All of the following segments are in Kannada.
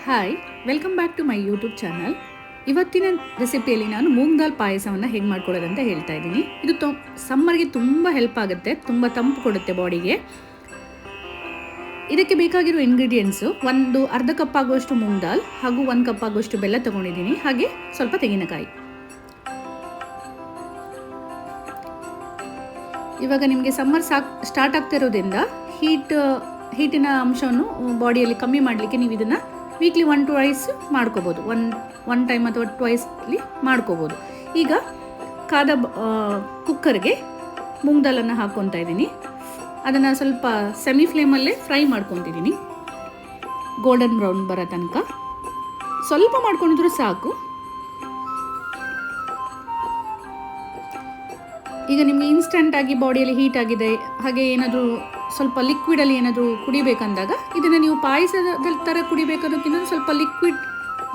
Hi, welcome back to my YouTube channel. ಇವತ್ತಿನ ರೆಸಿಪಿಯಲ್ಲಿ ನಾನು ಮೂಂಗ್ ದಾಲ್ ಪಾಯಸವನ್ನು ಹೇಗೆ ಮಾಡ್ಕೊಳ್ಳೋದಂತ ಹೇಳ್ತಾ ಇದ್ದೀನಿ. ಇದು ಸಮ್ಮರ್ಗೆ ತುಂಬ ಹೆಲ್ಪ್ ಆಗುತ್ತೆ, ತುಂಬ ತಂಪು ಕೊಡುತ್ತೆ ಬಾಡಿಗೆ. ಇದಕ್ಕೆ ಬೇಕಾಗಿರೋ ಇಂಗ್ರೀಡಿಯೆಂಟ್ಸು ಒಂದು ಅರ್ಧ ಕಪ್ ಆಗುವಷ್ಟು ಮೂಂಗ್ ದಾಲ್ ಹಾಗೂ 1 ಕಪ್ ಆಗುವಷ್ಟು ಬೆಲ್ಲ ತೊಗೊಂಡಿದ್ದೀನಿ, ಹಾಗೆ ಸ್ವಲ್ಪ ತೆಂಗಿನಕಾಯಿ. ಇವಾಗ ನಿಮಗೆ ಸಮ್ಮರ್ ಸ್ಟಾರ್ಟ್ ಆಗ್ತಿರೋದ್ರಿಂದ ಹೀಟಿನ ಅಂಶವನ್ನು ಬಾಡಿಯಲ್ಲಿ ಕಮ್ಮಿ ಮಾಡಲಿಕ್ಕೆ ನೀವು ಇದನ್ನು ವೀಕ್ಲಿ 1 to 2 ಮಾಡ್ಕೋಬೋದು. ಒನ್ ಟೈಮ್ ಅಥವಾ ಟ್ವೈಸ್ಲಿ ಮಾಡ್ಕೋಬೋದು. ಈಗ ಕಾದ ಕುಕ್ಕರ್ಗೆ ಮೂಂಗ್ ದಾಲನ್ನು ಹಾಕ್ಕೊತಾ ಇದ್ದೀನಿ. ಅದನ್ನು ಸ್ವಲ್ಪ ಸೆಮಿ ಫ್ಲೇಮಲ್ಲೇ ಫ್ರೈ ಮಾಡ್ಕೊತಿದ್ದೀನಿ, ಗೋಲ್ಡನ್ ಬ್ರೌನ್ ಬರೋ ತನಕ. ಸ್ವಲ್ಪ ಮಾಡ್ಕೊಂಡಿದ್ರು ಸಾಕು. ಈಗ ನಿಮಗೆ ಇನ್ಸ್ಟೆಂಟಾಗಿ ಬಾಡಿಯಲ್ಲಿ ಹೀಟ್ ಆಗಿದೆ, ಹಾಗೆ ಏನಾದರೂ ಸ್ವಲ್ಪ ಲಿಕ್ವಿಡಲ್ಲಿ ಏನಾದರೂ ಕುಡಿಬೇಕಂದಾಗ ಇದನ್ನು ನೀವು ಪಾಯಸದ ಥರ ಕುಡಿಬೇಕನ್ನೋಕ್ಕಿಂತ ಸ್ವಲ್ಪ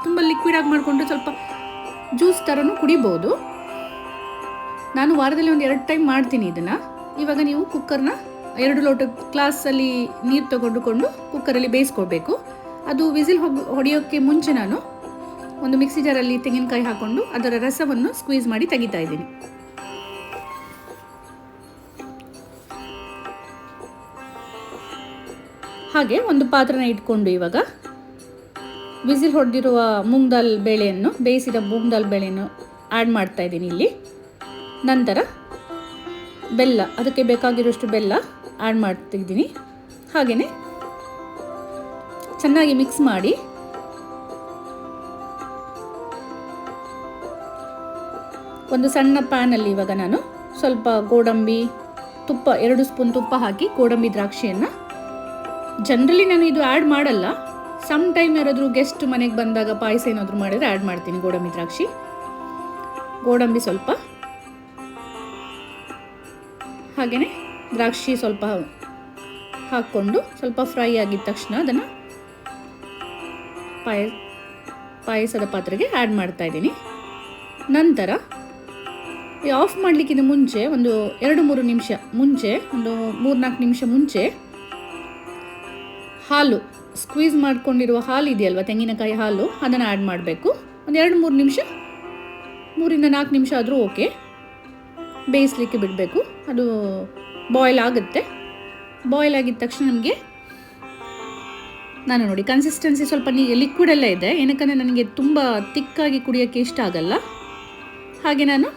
ತುಂಬ ಲಿಕ್ವಿಡಾಗಿ ಮಾಡಿಕೊಂಡು ಸ್ವಲ್ಪ ಜ್ಯೂಸ್ ಥರನೂ ಕುಡಿಬೋದು. ನಾನು ವಾರದಲ್ಲಿ 2 ಟೈಮ್ ಮಾಡ್ತೀನಿ ಇದನ್ನು. ಇವಾಗ ನೀವು ಕುಕ್ಕರ್ನ 2 ಲೋಟ ಗ್ಲಾಸಲ್ಲಿ ನೀರು ತಗೊಂಡುಕೊಂಡು ಕುಕ್ಕರಲ್ಲಿ ಬೇಯಿಸ್ಕೊಳ್ಬೇಕು. ಅದು ವಿಸಿಲ್ ಹೊಡೆಯೋಕ್ಕೆ ಮುಂಚೆ ನಾನು ಒಂದು ಮಿಕ್ಸಿ ಜಾರಲ್ಲಿ ತೆಂಗಿನಕಾಯಿ ಹಾಕ್ಕೊಂಡು ಅದರ ರಸವನ್ನು ಸ್ಕ್ವೀಸ್ ಮಾಡಿ ತೆಗಿತಾ ಇದ್ದೀನಿ. ಹಾಗೆ ಒಂದು ಪಾತ್ರನ ಇಟ್ಕೊಂಡು ಇವಾಗ ವಿಸಿಲ್ ಹೊಡೆದಿರುವ ಮೂಂಗ್ ದಾಲ್ ಬೇಳೆಯನ್ನು, ಬೇಯಿಸಿದ ಮೂಂಗ್ ದಾಲ್ ಬೇಳೆಯನ್ನು ಆ್ಯಡ್ ಮಾಡ್ತಾ ಇದ್ದೀನಿ ಇಲ್ಲಿ. ನಂತರ ಬೆಲ್ಲ, ಅದಕ್ಕೆ ಬೇಕಾಗಿರೋಷ್ಟು ಬೆಲ್ಲ ಆ್ಯಡ್ ಮಾಡ್ತಿದ್ದೀನಿ. ಹಾಗೆಯೇ ಚೆನ್ನಾಗಿ ಮಿಕ್ಸ್ ಮಾಡಿ ಒಂದು ಸಣ್ಣ ಪ್ಯಾನಲ್ಲಿ ಇವಾಗ ನಾನು ಸ್ವಲ್ಪ ಗೋಡಂಬಿ, ತುಪ್ಪ 2 ಸ್ಪೂನ್ ತುಪ್ಪ ಹಾಕಿ ಗೋಡಂಬಿ ದ್ರಾಕ್ಷಿಯನ್ನು, ಜನರಲಿ ನಾನು ಇದು ಆ್ಯಡ್ ಮಾಡಲ್ಲ, ಸಮ್ ಟೈಮ್ ಯಾರಾದರೂ ಗೆಸ್ಟ್ ಮನೆಗೆ ಬಂದಾಗ ಪಾಯಸ ಏನಾದರೂ ಮಾಡಿದರೆ ಆ್ಯಡ್ ಮಾಡ್ತೀನಿ ಗೋಡಂಬಿ ದ್ರಾಕ್ಷಿ. ಗೋಡಂಬಿ ಸ್ವಲ್ಪ, ಹಾಗೆಯೇ ದ್ರಾಕ್ಷಿ ಸ್ವಲ್ಪ ಹಾಕ್ಕೊಂಡು ಸ್ವಲ್ಪ ಫ್ರೈ ಆಗಿದ ತಕ್ಷಣ ಅದನ್ನು ಪಾಯಸದ ಪಾತ್ರೆಗೆ ಆ್ಯಡ್ ಮಾಡ್ತಾ ಇದ್ದೀನಿ. ನಂತರ ಆಫ್ ಮಾಡಲಿಕ್ಕಿಂತ ಮುಂಚೆ ಒಂದು 2-3 ನಿಮಿಷ ಮುಂಚೆ, ಒಂದು 3-4 ನಿಮಿಷ ಮುಂಚೆ ಹಾಲು, ಸ್ಕ್ವೀಸ್ ಮಾಡ್ಕೊಂಡಿರುವ ಹಾಲು ಇದೆಯಲ್ವ, ತೆಂಗಿನಕಾಯಿ ಹಾಲು, ಅದನ್ನು ಆ್ಯಡ್ ಮಾಡಬೇಕು. ಒಂದು 2-3 ನಿಮಿಷ, 3-4 ನಿಮಿಷ ಆದರೂ ಓಕೆ, ಬೇಯಿಸ್ಲಿಕ್ಕೆ ಬಿಡಬೇಕು. ಅದು ಬಾಯ್ಲ್ ಆಗುತ್ತೆ. ಬಾಯ್ಲ್ ಆಗಿದ ತಕ್ಷಣ ನಮಗೆ, ನಾನು ನೋಡಿ ಕನ್ಸಿಸ್ಟೆನ್ಸಿ ಸ್ವಲ್ಪ ಲಿಕ್ವಿಡೆಲ್ಲ ಇದೆ, ಏನಕ್ಕಂದರೆ ನನಗೆ ತುಂಬ ತಿಕ್ಕಾಗಿ ಕುಡಿಯೋಕ್ಕೆ ಇಷ್ಟ ಆಗಲ್ಲ. ಹಾಗೆ ನಾನು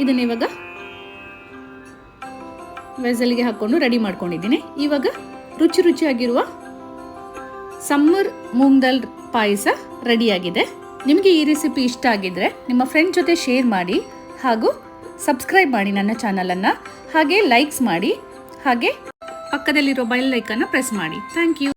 ಇದನ್ನು ಇವಾಗ ವೆಸಲ್ಗೆ ಹಾಕ್ಕೊಂಡು ರೆಡಿ ಮಾಡ್ಕೊಂಡಿದ್ದೀನಿ. ಇವಾಗ ರುಚಿಯಾಗಿರುವ ಸಮ್ಮರ್ ಮೂಂಗ್ ದಾಲ್ ಪಾಯಸ ರೆಡಿಯಾಗಿದೆ. ನಿಮಗೆ ಈ ರೆಸಿಪಿ ಇಷ್ಟ ಆಗಿದ್ದರೆ ನಿಮ್ಮ ಫ್ರೆಂಡ್ ಜೊತೆ ಶೇರ್ ಮಾಡಿ, ಹಾಗೂ ಸಬ್ಸ್ಕ್ರೈಬ್ ಮಾಡಿ ನನ್ನ ಚಾನಲನ್ನು, ಹಾಗೆ ಲೈಕ್ಸ್ ಮಾಡಿ, ಹಾಗೆ ಪಕ್ಕದಲ್ಲಿರೋ ಬೆಲ್ ಐಕನ್ನ ಪ್ರೆಸ್ ಮಾಡಿ. Thank you.